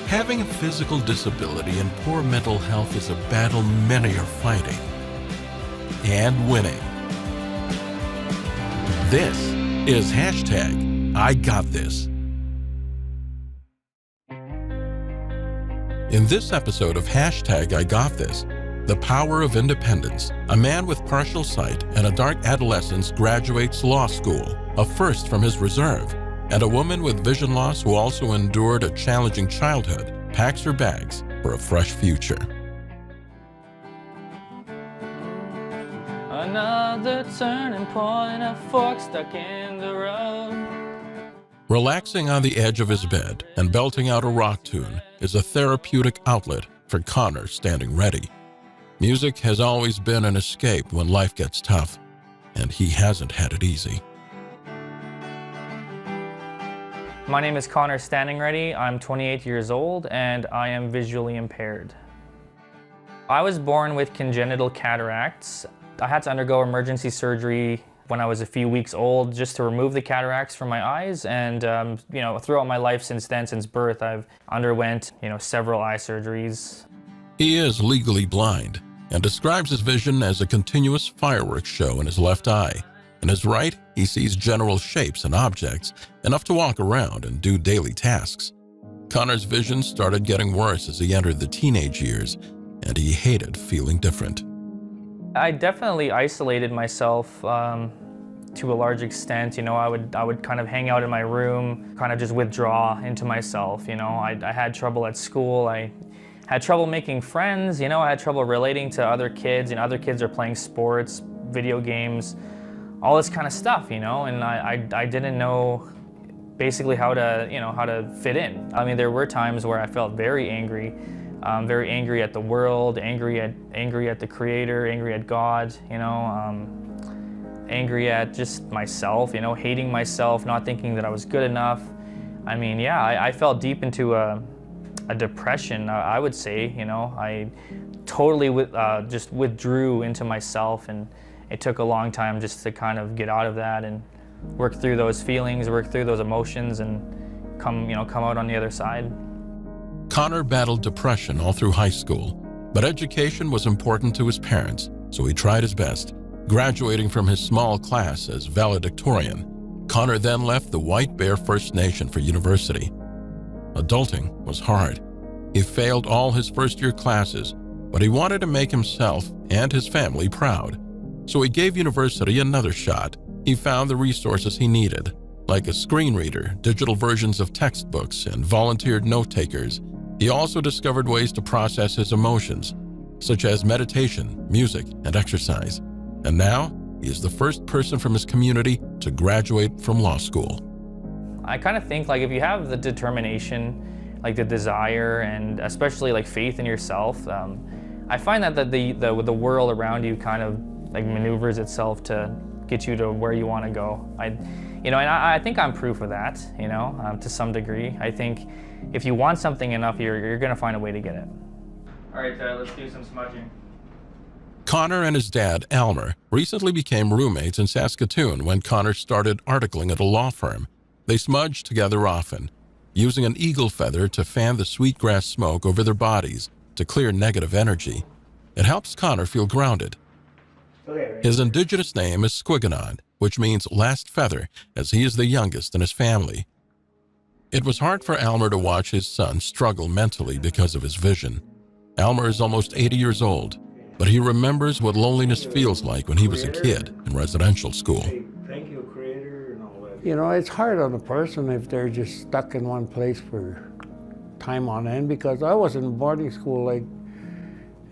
Having a physical disability and poor mental health is a battle many are fighting and winning. This is #IGotThis. In this episode of #IGotThis, the power of independence, a man with partial sight and a dark adolescence graduates law school, a first from his reserve, and a woman with vision loss who also endured a challenging childhood packs her bags for a fresh future. Another turning point, a fork stuck in the road. Relaxing on the edge of his bed and belting out a rock tune is a therapeutic outlet for Connor standing ready. Music has always been an escape when life gets tough, and he hasn't had it easy. My name is Connor Standing Ready. I'm 28 years old and I am visually impaired. I was born with congenital cataracts. I had to undergo emergency surgery when I was a few weeks old just to remove the cataracts from my eyes, and throughout my life since then, since birth, I've underwent several eye surgeries. He is legally blind and describes his vision as a continuous fireworks show in his left eye. In his right, he sees general shapes and objects, enough to walk around and do daily tasks. Connor's vision started getting worse as he entered the teenage years, and he hated feeling different. I definitely isolated myself to a large extent. I would kind of hang out in my room, kind of just withdraw into myself. I had trouble at school. I had trouble making friends. I had trouble relating to other kids. Other kids are playing sports, video games, all this kind of stuff. And I didn't know basically how to fit in. I mean, there were times where I felt very angry at the world, angry at the Creator, angry at God, angry at just myself, hating myself, not thinking that I was good enough. I mean, yeah, I fell deep into a depression, I would say. I totally just withdrew into myself, and it took a long time just to kind of get out of that and work through those feelings, work through those emotions, and come out on the other side. Connor battled depression all through high school, but education was important to his parents, so he tried his best. Graduating from his small class as valedictorian, Connor then left the White Bear First Nation for university. Adulting was hard. He failed all his first-year classes, but he wanted to make himself and his family proud. So he gave university another shot. He found the resources he needed, like a screen reader, digital versions of textbooks, and volunteered note-takers. He also discovered ways to process his emotions, such as meditation, music, and exercise. And now, he is the first person from his community to graduate from law school. I kind of think if you have the determination, the desire, and especially faith in yourself, I find that the world around you kind of maneuvers itself to get you to where you want to go. And I think I'm proof of that, to some degree. I think if you want something enough, you're going to find a way to get it. All right, let's do some smudging. Connor and his dad, Elmer, recently became roommates in Saskatoon when Connor started articling at a law firm. They smudged together often, using an eagle feather to fan the sweetgrass smoke over their bodies to clear negative energy. It helps Connor feel grounded. His indigenous name is Squiganon, which means last feather, as he is the youngest in his family. It was hard for Elmer to watch his son struggle mentally because of his vision. Elmer is almost 80 years old, but he remembers what loneliness feels like when he was a kid in residential school. Thank you, Creator, and all that. It's hard on a person if they're just stuck in one place for time on end, because I was in boarding school,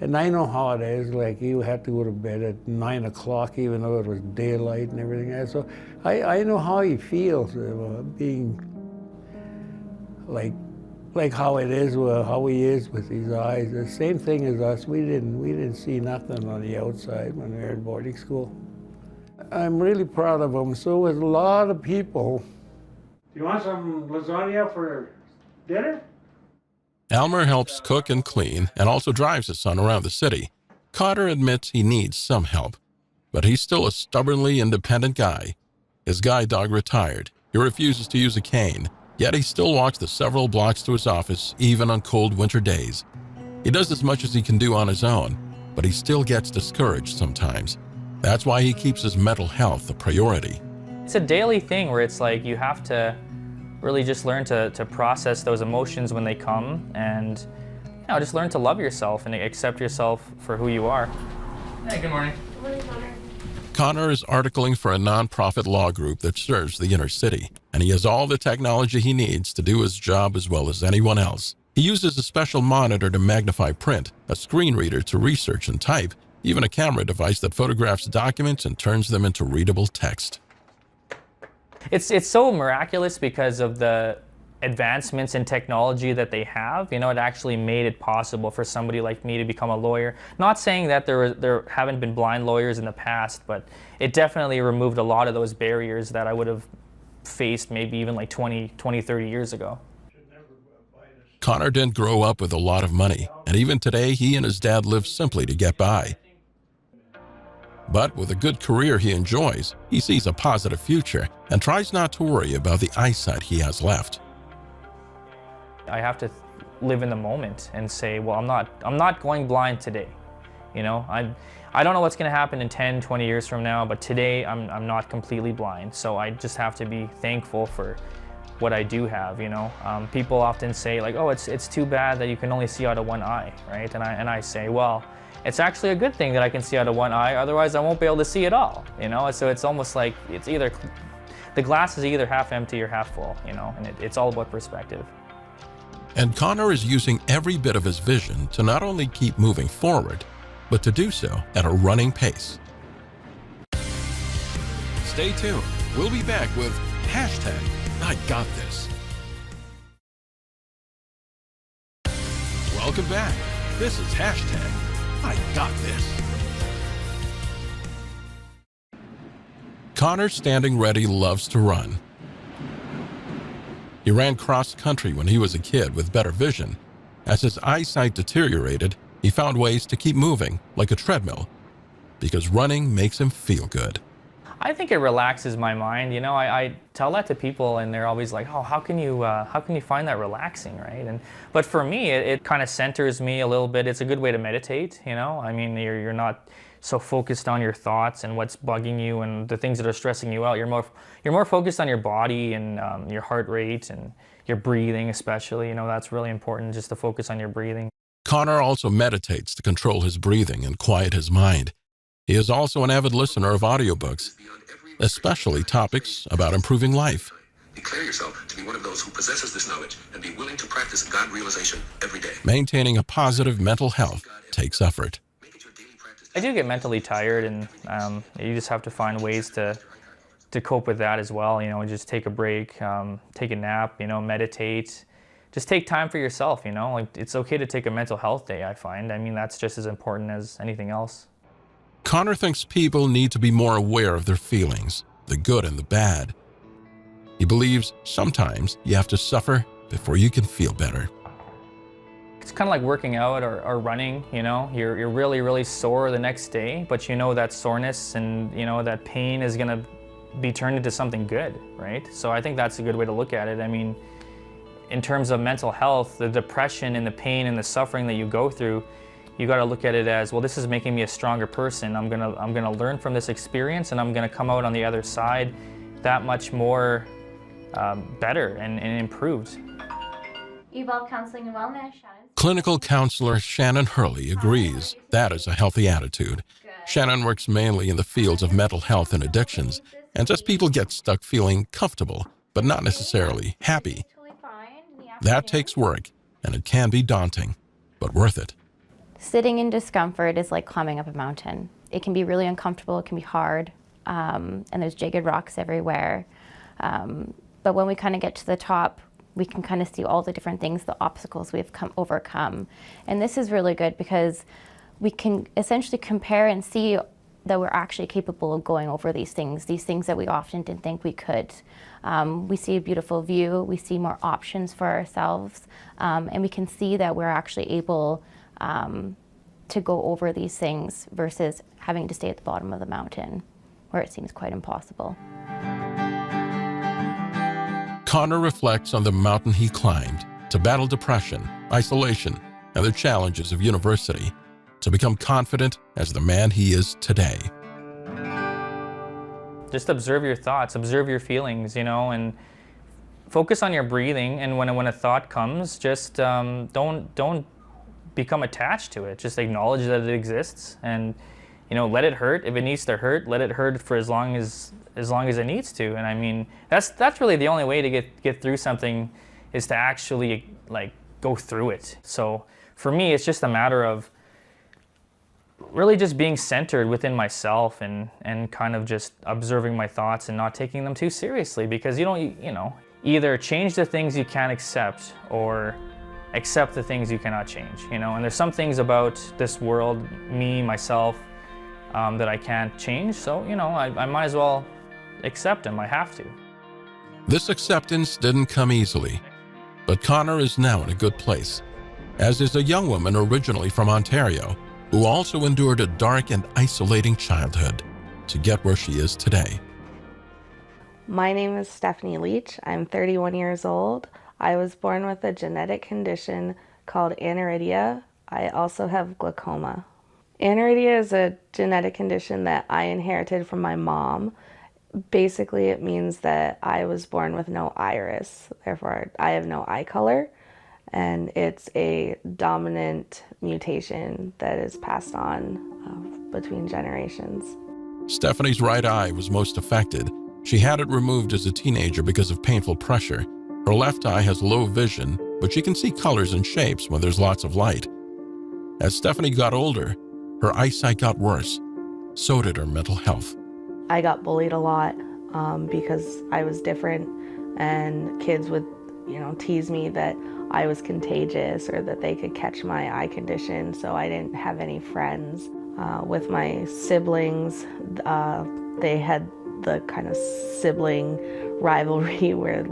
and I know how it is, you had to go to bed at 9 o'clock, even though it was daylight and everything else. So I know how he feels, being like how it is, how he is with his eyes. The same thing as us. We didn't see nothing on the outside when we were in boarding school. I'm really proud of him. So was a lot of people. Do you want some lasagna for dinner? Elmer helps cook and clean and also drives his son around the city. Connor admits he needs some help, but he's still a stubbornly independent guy. His guide dog retired. He refuses to use a cane, Yet he still walks the several blocks to his office, even on cold winter days. He does as much as he can do on his own, but he still gets discouraged sometimes. That's why he keeps his mental health a priority. It's a daily thing where it's like you have to really just learn to process those emotions when they come, and just learn to love yourself and accept yourself for who you are. Hey, good morning. Good morning, Connor. Connor is articling for a nonprofit law group that serves the inner city, and he has all the technology he needs to do his job as well as anyone else. He uses a special monitor to magnify print, a screen reader to research and type, even a camera device that photographs documents and turns them into readable text. It's so miraculous because of the advancements in technology that they have. It actually made it possible for somebody like me to become a lawyer. Not saying that there haven't been blind lawyers in the past, but it definitely removed a lot of those barriers that I would have faced maybe even like 20, 30 years ago. Connor didn't grow up with a lot of money, and even today he and his dad live simply to get by. But with a good career he enjoys, he sees a positive future and tries not to worry about the eyesight he has left. I have to live in the moment and say, well, I'm not going blind today. I don't know what's going to happen in 10, 20 years from now, but today I'm not completely blind. So I just have to be thankful for what I do have. People often say like, oh, it's too bad that you can only see out of one eye, right? And I say, well, it's actually a good thing that I can see out of one eye, otherwise I won't be able to see it all, So it's almost like the glass is either half empty or half full, and it's all about perspective. And Connor is using every bit of his vision to not only keep moving forward, but to do so at a running pace. Stay tuned. We'll be back with #IGotThis. Welcome back. This is #IGotThis. Connor, standing ready, loves to run. He ran cross-country when he was a kid with better vision. As his eyesight deteriorated, he found ways to keep moving, like a treadmill, because running makes him feel good. I think it relaxes my mind. I tell that to people, and they're always like, "Oh, how can you find that relaxing, right?" But for me, it kind of centers me a little bit. It's a good way to meditate. You're not so focused on your thoughts and what's bugging you and the things that are stressing you out. You're more focused on your body and your heart rate and your breathing, especially. That's really important, just to focus on your breathing. Connor also meditates to control his breathing and quiet his mind. He is also an avid listener of audiobooks, especially topics about improving life. Declare yourself to be one of those who possesses this knowledge and be willing to practice God realization every day. Maintaining a positive mental health takes effort. I do get mentally tired, and you just have to find ways to cope with that as well. Just take a break, take a nap, meditate. Just take time for yourself, Like, it's okay to take a mental health day, I find. That's just as important as anything else. Connor thinks people need to be more aware of their feelings, the good and the bad. He believes sometimes you have to suffer before you can feel better. It's kind of like working out or running, You're really, really sore the next day, but that soreness and, that pain is going to be turned into something good, right? So I think that's a good way to look at it. In terms of mental health, the depression and the pain and the suffering that you go through, you got to look at it as, well, this is making me a stronger person. I'm gonna learn from this experience, and I'm gonna come out on the other side that much more better and improved. Evolve Counseling and Wellness, Shannon. Clinical counselor Shannon Hurley agrees that is a healthy attitude. Shannon works mainly in the fields of mental health and addictions, and says people get stuck feeling comfortable, but not necessarily happy. That takes work, and it can be daunting, but worth it. Sitting in discomfort is like climbing up a mountain. It can be really uncomfortable, it can be hard, and there's jagged rocks everywhere. But when we kind of get to the top, we can kind of see all the different things, the obstacles we've overcome. And this is really good because we can essentially compare and see that we're actually capable of going over these things that we often didn't think we could. We see a beautiful view, we see more options for ourselves, and we can see that we're actually able to go over these things versus having to stay at the bottom of the mountain where it seems quite impossible. Connor reflects on the mountain he climbed to battle depression, isolation, and the challenges of university, to become confident as the man he is today. Just observe your thoughts, observe your feelings, and focus on your breathing. And when a thought comes, just don't become attached to it. Just acknowledge that it exists, and let it hurt. If it needs to hurt, let it hurt for as long as it needs to. And I mean, that's really the only way to get through something, is to actually go through it. So for me, it's just a matter of really just being centered within myself and kind of just observing my thoughts and not taking them too seriously, because either change the things you can't accept or accept the things you cannot change, and there's some things about this world, myself, that I can't change, so I might as well accept them. I have to. This acceptance didn't come easily, but Connor is now in a good place, as is a young woman originally from Ontario, who also endured a dark and isolating childhood to get where she is today. My name is Stephannie Leach. I'm 31 years old. I was born with a genetic condition called aniridia. I also have glaucoma. Aniridia is a genetic condition that I inherited from my mom. Basically, it means that I was born with no iris. Therefore, I have no eye color. And it's a dominant mutation that is passed on between generations. Stephannie's right eye was most affected. She had it removed as a teenager because of painful pressure. Her left eye has low vision, but she can see colors and shapes when there's lots of light. As Stephannie got older, her eyesight got worse. So did her mental health. I got bullied a lot because I was different, and kids would tease me that I was contagious or that they could catch my eye condition, so I didn't have any friends. With my siblings, they had the kind of sibling rivalry where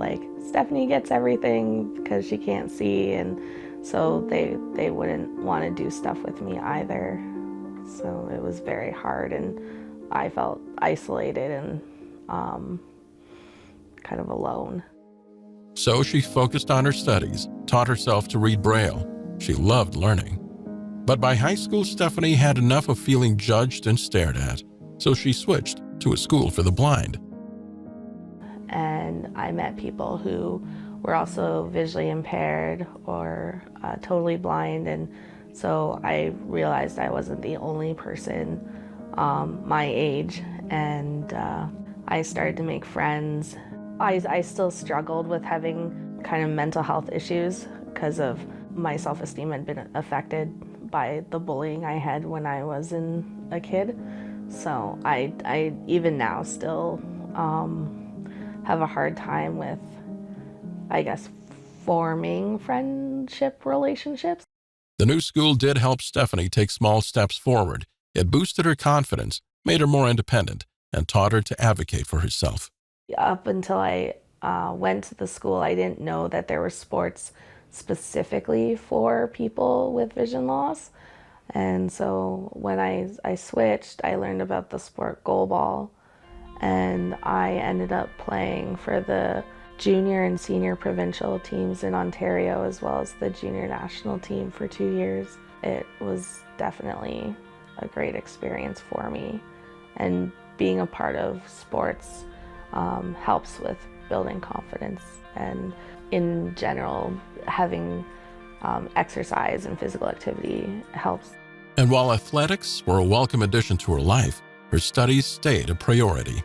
Stephannie gets everything because she can't see, and so they wouldn't want to do stuff with me either. So it was very hard, and I felt isolated and kind of alone. So she focused on her studies, taught herself to read Braille. She loved learning. But by high school, Stephannie had enough of feeling judged and stared at, so she switched to a school for the blind. And I met people who were also visually impaired or totally blind, and so I realized I wasn't the only person my age, and I started to make friends. I still struggled with having kind of mental health issues because of my self-esteem had been affected by the bullying I had when I was a kid. So I even now still have a hard time with, I guess, forming friendship relationships. The new school did help Stephannie take small steps forward. It boosted her confidence, made her more independent, and taught her to advocate for herself. Up until I went to the school, I didn't know that there were sports specifically for people with vision loss. And so when I switched, I learned about the sport goalball, and I ended up playing for the junior and senior provincial teams in Ontario, as well as the junior national team for 2 years. It was definitely a great experience for me, and being a part of sports helps with building confidence, and in general, having exercise and physical activity helps. And while athletics were a welcome addition to her life, her studies stayed a priority.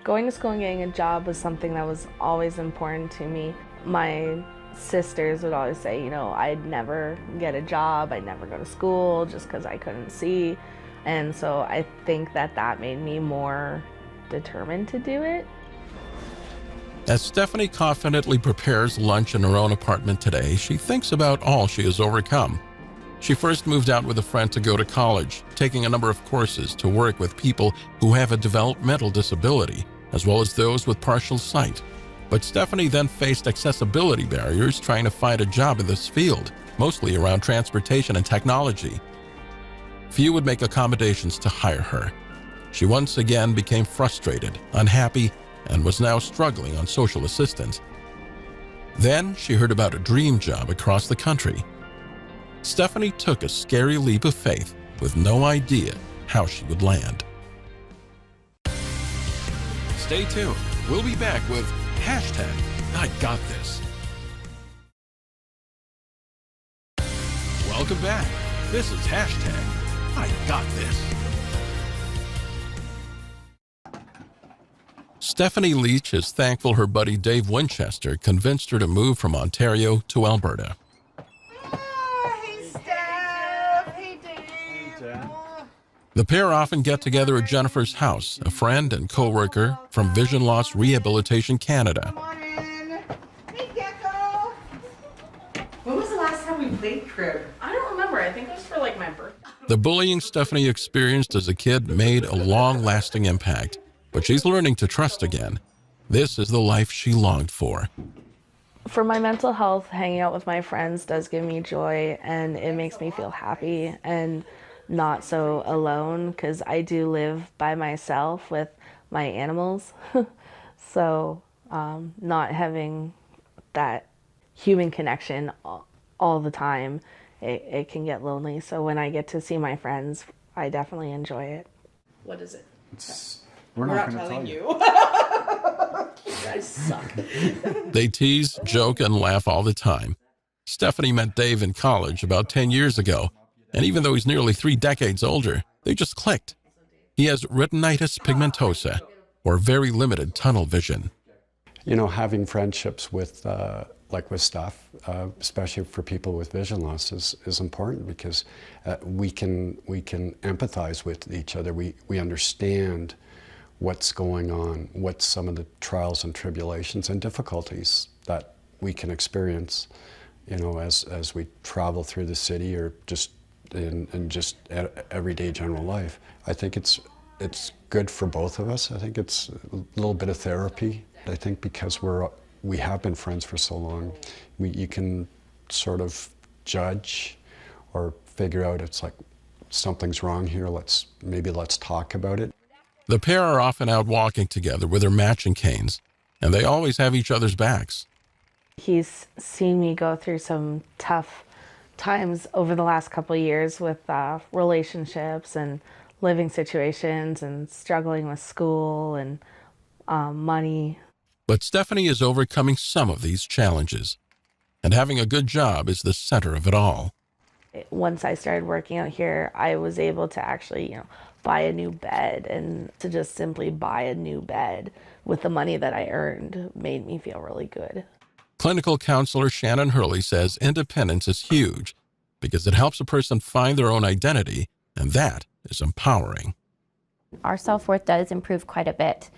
Going to school and getting a job was something that was always important to me. My sisters would always say, I'd never get a job, I'd never go to school just because I couldn't see. And so I think that made me more determined to do it. As Stephannie confidently prepares lunch in her own apartment today, she thinks about all she has overcome. She first moved out with a friend to go to college, taking a number of courses to work with people who have a developmental disability, as well as those with partial sight. But Stephannie then faced accessibility barriers trying to find a job in this field, mostly around transportation and technology. Few would make accommodations to hire her. She once again became frustrated, unhappy, and was now struggling on social assistance. Then she heard about a dream job across the country. Stephannie took a scary leap of faith with no idea how she would land. Stay tuned. We'll be back with hashtag I Got This. Welcome back. This is hashtag I Got This. Stephannie Leach is thankful her buddy Dave Winchester convinced her to move from Ontario to Alberta. Hey, Steph. Hey, Dave. The pair often get together at Jennifer's house, a friend and co-worker from Vision Loss Rehabilitation Canada. Come on in. Hey, Gecko. When was the last time we played crib? I don't remember. I think it was for like my birthday. The bullying Stephannie experienced as a kid made a long-lasting impact, but she's learning to trust again. This is the life she longed for. For my mental health, hanging out with my friends does give me joy, and it makes me feel happy and not so alone, because I do live by myself with my animals. So not having that human connection all the time, it can get lonely. So when I get to see my friends, I definitely enjoy it. What is it? We're not telling you. You guys suck. They tease, joke, and laugh all the time. Stephannie met Dave in college about 10 years ago, and even though he's nearly 3 decades older, they just clicked. He has retinitis pigmentosa, or very limited tunnel vision. You know, having friendships with, like with Steph, especially for people with vision loss, is important, because we can empathize with each other. We understand what's going on, what's some of the trials and tribulations and difficulties that we can experience, you know, as we travel through the city or just in just everyday general life. I think it's good for both of us. I think it's a little bit of therapy. I think because we have been friends for so long, you can sort of judge or figure out, it's like, something's wrong here, let's talk about it. The pair are often out walking together with their matching canes, and they always have each other's backs. He's seen me go through some tough times over the last couple of years with relationships and living situations and struggling with school and money. But Stephannie is overcoming some of these challenges, and having a good job is the center of it all. Once I started working out here, I was able to actually, buy a new bed, and to just simply buy a new bed with the money that I earned made me feel really good. Clinical counselor Shannon Hurley says independence is huge because it helps a person find their own identity, and that is empowering. Our self-worth does improve quite a bit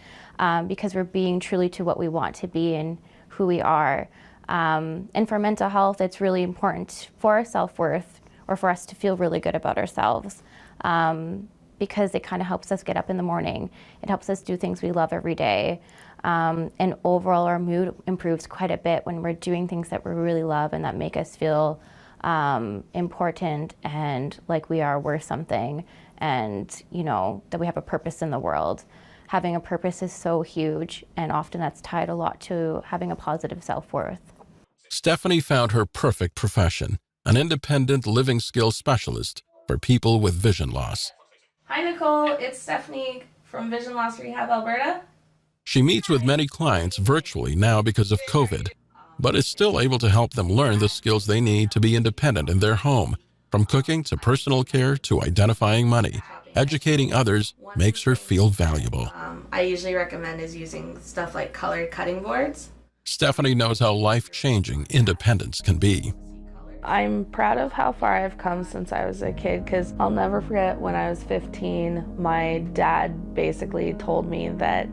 because we're being truly to what we want to be and who we are. And for mental health, it's really important for our self-worth, or for us to feel really good about ourselves, because it kind of helps us get up in the morning. It helps us do things we love every day. And overall, our mood improves quite a bit when we're doing things that we really love and that make us feel important and like we are worth something, and that we have a purpose in the world. Having a purpose is so huge, and often that's tied a lot to having a positive self-worth. Stephannie found her perfect profession, an independent living skills specialist for people with vision loss. Hi, Nicole. It's Stephannie from Vision Loss Rehab Alberta. She meets with many clients virtually now because of COVID, but is still able to help them learn the skills they need to be independent in their home, from cooking to personal care to identifying money. Educating others makes her feel valuable. I usually recommend is using stuff like colored cutting boards. Stephannie knows how life-changing independence can be. I'm proud of how far I've come since I was a kid, because I'll never forget when I was 15, my dad basically told me that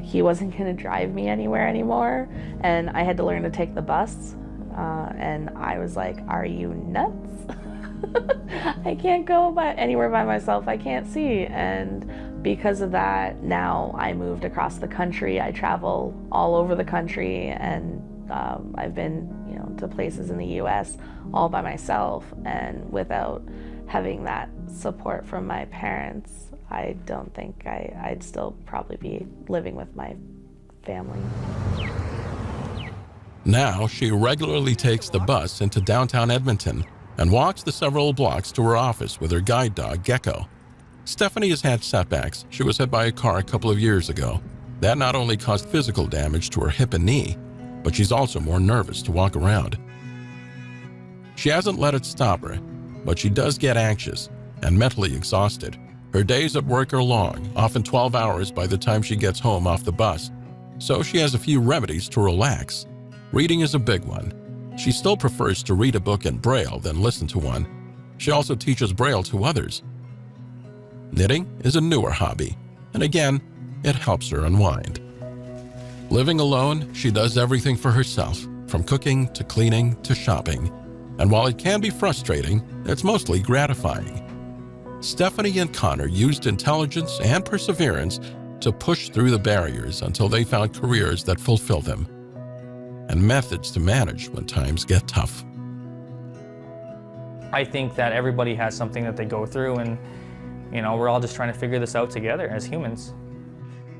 he wasn't going to drive me anywhere anymore, and I had to learn to take the bus. And I was like, are you nuts? I can't go anywhere by myself. I can't see. And because of that, now I moved across the country. I travel all over the country, and I've been, to places in the US all by myself. And without having that support from my parents, I don't think I'd still probably be living with my family. Now she regularly takes the bus into downtown Edmonton and walks the several blocks to her office with her guide dog, Gecko. Stephannie has had setbacks. She was hit by a car a couple of years ago. That not only caused physical damage to her hip and knee, but she's also more nervous to walk around. She hasn't let it stop her, but she does get anxious and mentally exhausted. Her days at work are long, often 12 hours by the time she gets home off the bus, so she has a few remedies to relax. Reading is a big one. She still prefers to read a book in Braille than listen to one. She also teaches Braille to others. Knitting is a newer hobby, and again, it helps her unwind. Living alone, she does everything for herself, from cooking to cleaning to shopping. And while it can be frustrating, it's mostly gratifying. Stephannie and Connor used intelligence and perseverance to push through the barriers until they found careers that fulfill them, and methods to manage when times get tough. I think that everybody has something that they go through, and we're all just trying to figure this out together as humans.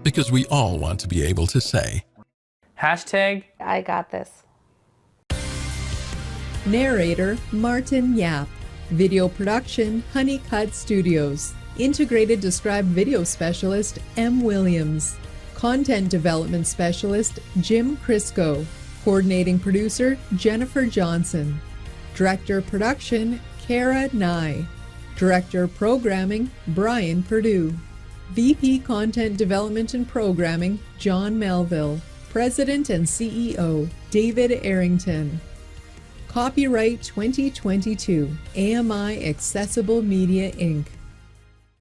Because we all want to be able to say, hashtag I got this. Narrator Martin Yap. Video production Honeycut Studios. Integrated Described Video Specialist M. Williams. Content Development Specialist Jim KRYSKO. Coordinating Producer Jennifer Johnson. Director of Production Kara Nye. Director of Programming Brian Perdue. VP Content Development and Programming John Melville. President and CEO David Errington. Copyright 2022 AMI Accessible Media Inc.